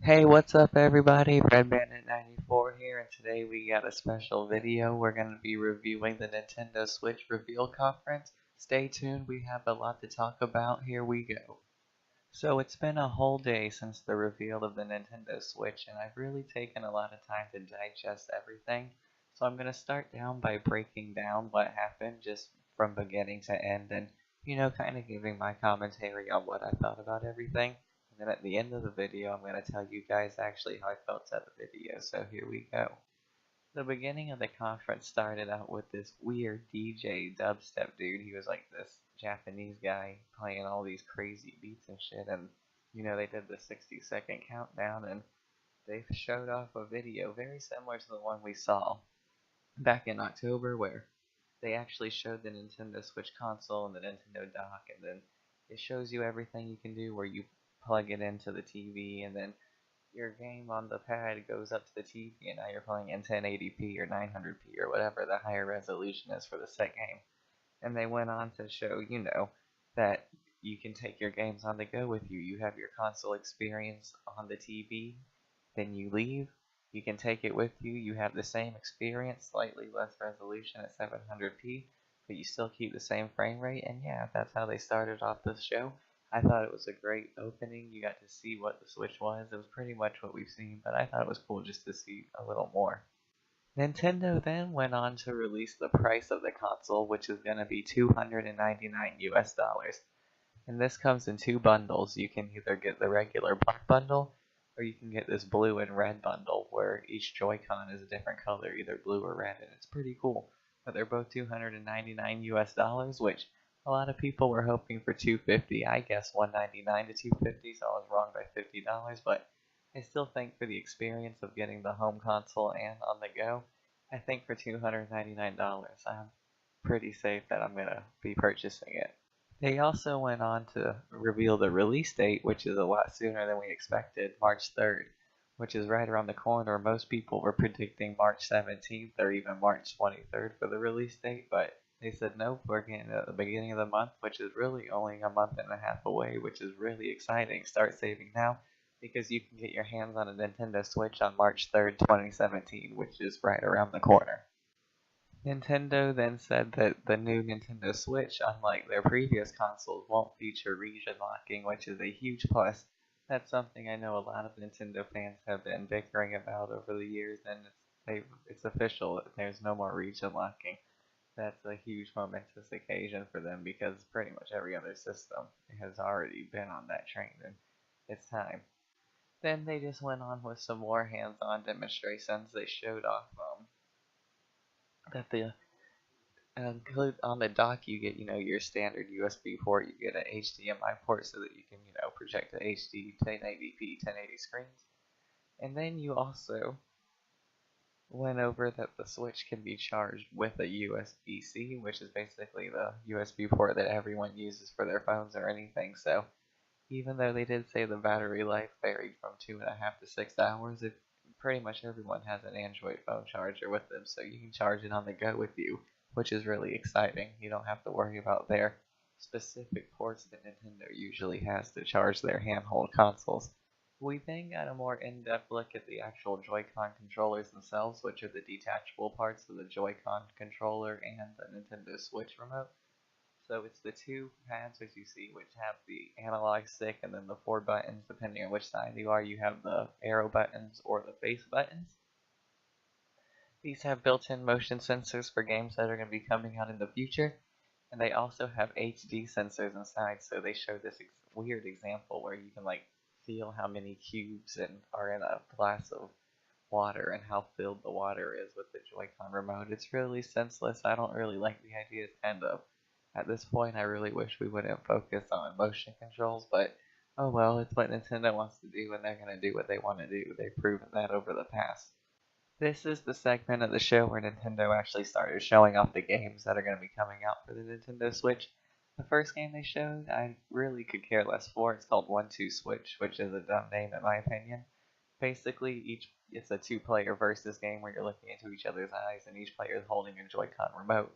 Hey, what's up everybody? Red Bandit 94 here, and today we got a special video. We're going to be reviewing the Nintendo Switch reveal conference. Stay tuned, we have a lot to talk about. Here we go. So it's been a whole day since the reveal of the Nintendo Switch, and I've really taken a lot of time to digest everything. So I'm going to start down by breaking down what happened just from beginning to end and, kind of giving my commentary on what I thought about everything. And then at the end of the video, I'm going to tell you guys actually how I felt at the video. So here we go. The beginning of the conference started out with this weird DJ dubstep dude. He was like this Japanese guy playing all these crazy beats and shit. And, they did the 60-second countdown and they showed off a video very similar to the one we saw back in October where they actually showed the Nintendo Switch console and the Nintendo dock, and then it shows you everything you can do where you plug it into the TV and then your game on the pad goes up to the TV and now you're playing in 1080p or 900p or whatever the higher resolution is for the set game. And they went on to show, that you can take your games on the go with you. You have your console experience on the TV, then you leave, you can take it with you, you have the same experience, slightly less resolution at 700p, but you still keep the same frame rate, and yeah, that's how they started off this show. I thought it was a great opening. You got to see what the Switch was. It was pretty much what we've seen, but I thought it was cool just to see a little more. Nintendo then went on to release the price of the console, which is going to be $299 US. And this comes in two bundles. You can either get the regular black bundle, or you can get this blue and red bundle, where each Joy-Con is a different color, either blue or red, and it's pretty cool. But they're both $299 US, which a lot of people were hoping for $250. I guess $199 to $250, so I was wrong by $50, but I still think for the experience of getting the home console and on the go, I think for $299, I'm pretty safe that I'm going to be purchasing it. They also went on to reveal the release date, which is a lot sooner than we expected, March 3rd, which is right around the corner. Most people were predicting March 17th or even March 23rd for the release date, but they said nope, we're getting at the beginning of the month, which is really only a month and a half away, which is really exciting. Start saving now, because you can get your hands on a Nintendo Switch on March 3rd, 2017, which is right around the corner. Nintendo then said that the new Nintendo Switch, unlike their previous consoles, won't feature region locking, which is a huge plus. That's something I know a lot of Nintendo fans have been bickering about over the years, and it's official. There's no more region locking. That's a huge momentous occasion for them because pretty much every other system has already been on that train, and it's time. Then they just went on with some more hands-on demonstrations. They showed off that the include on the dock you get your standard USB port. You get an HDMI port so that you can project to HD 1080p 1080 screens. And then you also went over that the Switch can be charged with a USB-C, which is basically the USB port that everyone uses for their phones or anything. So even though they did say the battery life varied from 2.5 to 6 hours, pretty much everyone has an Android phone charger with them, so you can charge it on the go with you, which is really exciting. You don't have to worry about their specific ports that Nintendo usually has to charge their handheld consoles. We then got a more in-depth look at the actual Joy-Con controllers themselves, which are the detachable parts of the Joy-Con controller and the Nintendo Switch remote. So it's the two pads which you see, which have the analog stick and then the 4 buttons. Depending on which side you are, you have the arrow buttons or the face buttons. These have built-in motion sensors for games that are going to be coming out in the future, and they also have HD sensors inside. So they show this weird example where you can feel how many cubes are in a glass of water and how filled the water is with the Joy-Con remote. It's really senseless. I don't really like the idea. It's kind of, at this point, I really wish we wouldn't focus on motion controls, but oh well, it's what Nintendo wants to do, and they're going to do what they want to do. They've proven that over the past. This is the segment of the show where Nintendo actually started showing off the games that are going to be coming out for the Nintendo Switch. The first game they showed, I really could care less for. It's called 1-2 Switch, which is a dumb name in my opinion. Basically, it's a two-player versus game where you're looking into each other's eyes, and each player is holding a Joy-Con remote,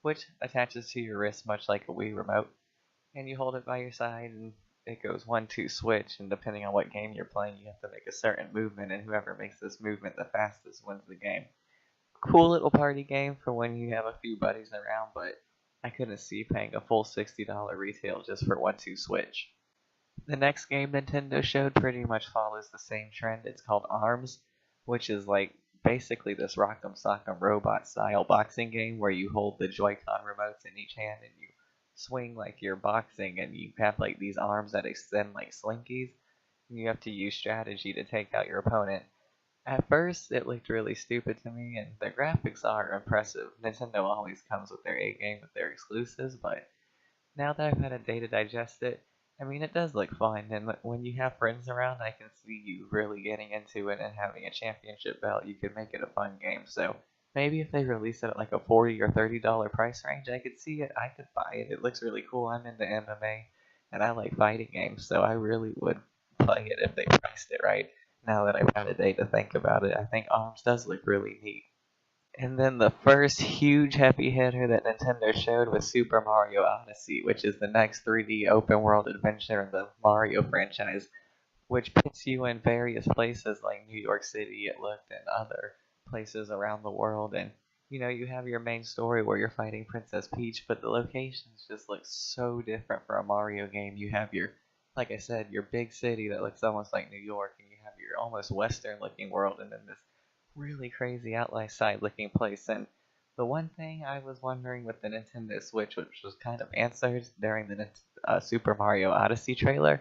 which attaches to your wrist much like a Wii remote. And you hold it by your side, and it goes 1-2 switch, and depending on what game you're playing, you have to make a certain movement, and whoever makes this movement the fastest wins the game. Cool little party game for when you have a few buddies around, but I couldn't see paying a full $60 retail just for 1-2 switch. The next game Nintendo showed pretty much follows the same trend. It's called ARMS, which is like basically this Rock'em Sock'em Robot style boxing game where you hold the Joy-Con remotes in each hand and you swing like you're boxing, and you have like these arms that extend like slinkies, and you have to use strategy to take out your opponent. At first, it looked really stupid to me, and the graphics are impressive. Nintendo always comes with their A game with their exclusives, but now that I've had a day to digest it, I mean, it does look fun, and when you have friends around, I can see you really getting into it and having a championship belt. You could make it a fun game. So maybe if they release it at like a $40 or $30 price range, I could see it. I could buy it. It looks really cool. I'm into MMA, and I like fighting games, so I really would play it if they priced it right. Now that I've had a day to think about it, I think ARMS does look really neat. And then the first huge heavy hitter that Nintendo showed was Super Mario Odyssey, which is the next 3D open world adventure in the Mario franchise, which puts you in various places like New York City, it looked, and other places around the world. And you have your main story where you're fighting Princess Peach, but the locations just look so different for a Mario game. You have your, like I said, your big city that looks almost like New York, and you have your almost western looking world, and then this really crazy outline side looking place. And the one thing I was wondering with the Nintendo Switch, which was kind of answered during the Super Mario Odyssey trailer,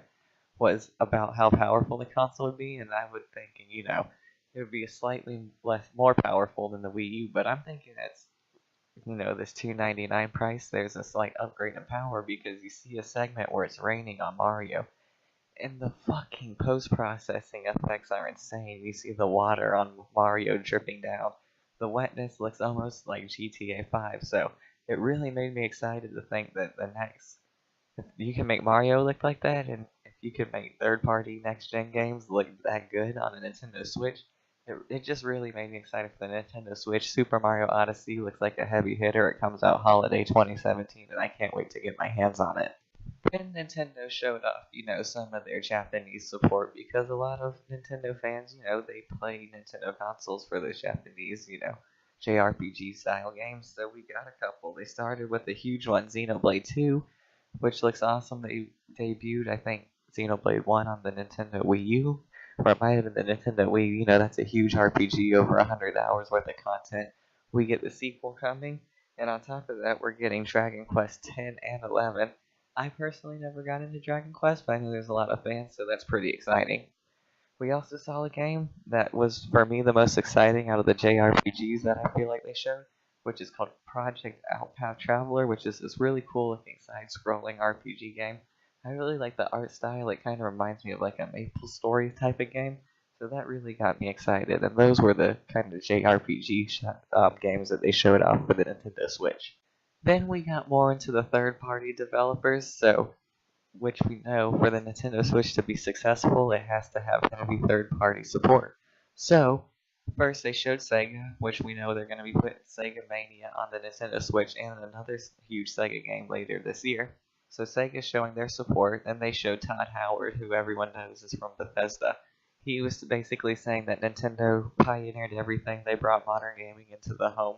was about how powerful the console would be. And I was thinking, it would be slightly more powerful than the Wii U, but I'm thinking it's, this $299 price, there's a slight upgrade in power because you see a segment where it's raining on Mario, and the fucking post-processing effects are insane. You see the water on Mario dripping down. The wetness looks almost like GTA 5, so it really made me excited to think that if you can make Mario look like that, and if you can make third-party next-gen games look that good on a Nintendo Switch, it just really made me excited for the Nintendo Switch. Super Mario Odyssey looks like a heavy hitter. It comes out holiday 2017, and I can't wait to get my hands on it. Then Nintendo showed off, some of their Japanese support because a lot of Nintendo fans, they play Nintendo consoles for those Japanese, JRPG style games. So we got a couple. They started with the huge one, Xenoblade 2, which looks awesome. They debuted, I think, Xenoblade 1 on the Nintendo Wii U, or it might have been the Nintendo Wii. That's a huge RPG, over 100 hours worth of content. We get the sequel coming, and on top of that, we're getting Dragon Quest 10 and 11. I personally never got into Dragon Quest, but I know there's a lot of fans, so that's pretty exciting. We also saw a game that was, for me, the most exciting out of the JRPGs that I feel like they showed, which is called Project Outpath Traveler, which is this really cool looking side-scrolling RPG game. I really like the art style. It kind of reminds me of like a MapleStory type of game, so that really got me excited. And those were the kind of JRPG games that they showed off for the Nintendo Switch. Then we got more into the third-party developers, which we know for the Nintendo Switch to be successful, it has to have heavy third-party support. So, first they showed Sega, which we know they're going to be putting Sega Mania on the Nintendo Switch and another huge Sega game later this year. So Sega's showing their support, and they showed Todd Howard, who everyone knows is from Bethesda. He was basically saying that Nintendo pioneered everything. They brought modern gaming into the home,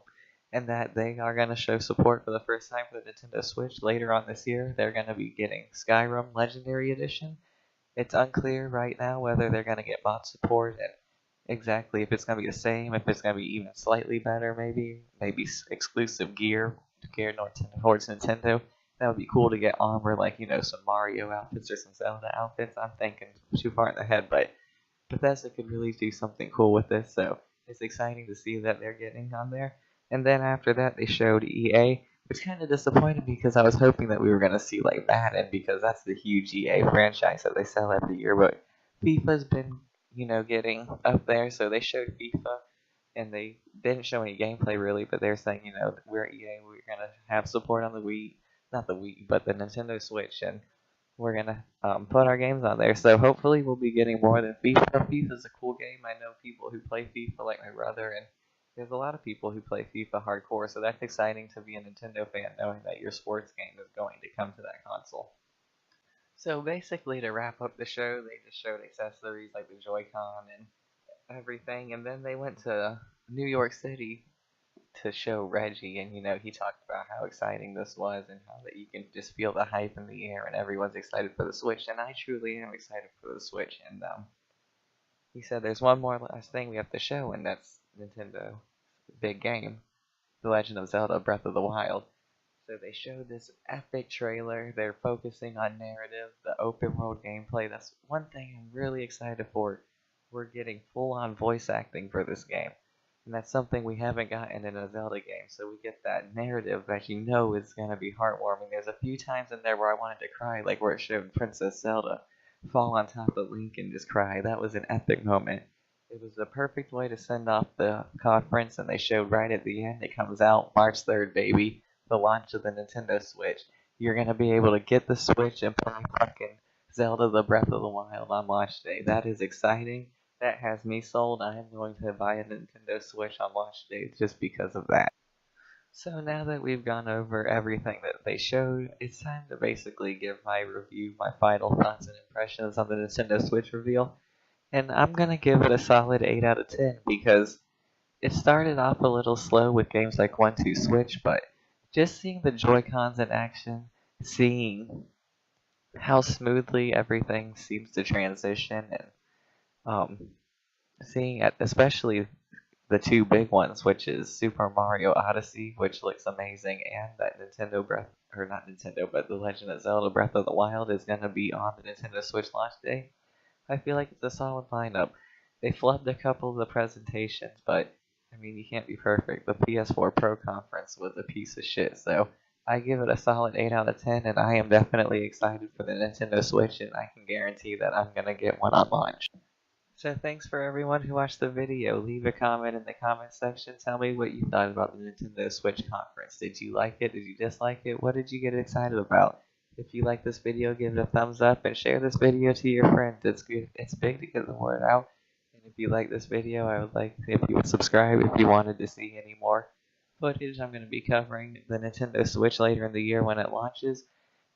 and that they are going to show support for the first time for the Nintendo Switch later on this year. They're going to be getting Skyrim Legendary Edition. It's unclear right now whether they're going to get mod support and exactly if it's going to be the same, if it's going to be even slightly better, maybe exclusive gear geared towards Nintendo. That would be cool to get armor, like, some Mario outfits or some Zelda outfits. I'm thinking too far in ahead, but Bethesda could really do something cool with this, so it's exciting to see that they're getting on there. And then after that, they showed EA, which kind of disappointed me because I was hoping that we were going to see like Madden, because that's the huge EA franchise that they sell every year. But FIFA's been, getting up there, so they showed FIFA, and they didn't show any gameplay really, but they're saying, we're EA, we're going to have support on the Wii, not the Wii, but the Nintendo Switch, and we're going to put our games on there. So hopefully we'll be getting more than FIFA. FIFA's a cool game. I know people who play FIFA, like my brother, and there's a lot of people who play FIFA hardcore, so that's exciting to be a Nintendo fan knowing that your sports game is going to come to that console. So basically, to wrap up the show, they just showed accessories like the Joy-Con and everything, and then they went to New York City to show Reggie, and he talked about how exciting this was and how that you can just feel the hype in the air and everyone's excited for the Switch, and I truly am excited for the Switch. And he said there's one more last thing we have to show, and that's Nintendo big game, The Legend of Zelda: Breath of the Wild. So they showed this epic trailer. They're focusing on narrative, the open world gameplay. That's one thing I'm really excited for. We're getting full on voice acting for this game. And that's something we haven't gotten in a Zelda game. So we get that narrative that is going to be heartwarming. There's a few times in there where I wanted to cry, like where it showed Princess Zelda fall on top of Link and just cry. That was an epic moment. It was the perfect way to send off the conference, and they showed right at the end. It comes out March 3rd, baby. The launch of the Nintendo Switch. You're going to be able to get the Switch and play fucking Zelda: The Breath of the Wild on launch day. That is exciting. That has me sold. I am going to buy a Nintendo Switch on launch day just because of that. So now that we've gone over everything that they showed, it's time to basically give my review, my final thoughts and impressions on the Nintendo Switch reveal. And I'm going to give it a solid 8 out of 10 because it started off a little slow with games like 1-2 Switch, but just seeing the Joy-Cons in action, seeing how smoothly everything seems to transition, and seeing especially the two big ones, which is Super Mario Odyssey, which looks amazing, and that not Nintendo, but The Legend of Zelda: Breath of the Wild is going to be on the Nintendo Switch launch day. I feel like it's a solid lineup. They flubbed a couple of the presentations, but I mean, you can't be perfect. The PS4 Pro conference was a piece of shit, so I give it a solid 8 out of 10, and I am definitely excited for the Nintendo Switch, and I can guarantee that I'm gonna get one on launch. So thanks for everyone who watched the video. Leave a comment in the comment section. Tell me what you thought about the Nintendo Switch conference. Did you like it? Did you dislike it? What did you get excited about? If you like this video, give it a thumbs up and share this video to your friends. It's good. It's big to get the word out. And if you like this video, I would like if you would subscribe if you wanted to see any more footage. I'm going to be covering the Nintendo Switch later in the year when it launches,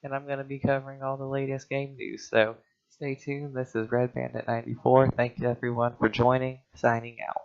and I'm going to be covering all the latest game news. So stay tuned. This is Red Bandit 94. Thank you everyone for joining. Signing out.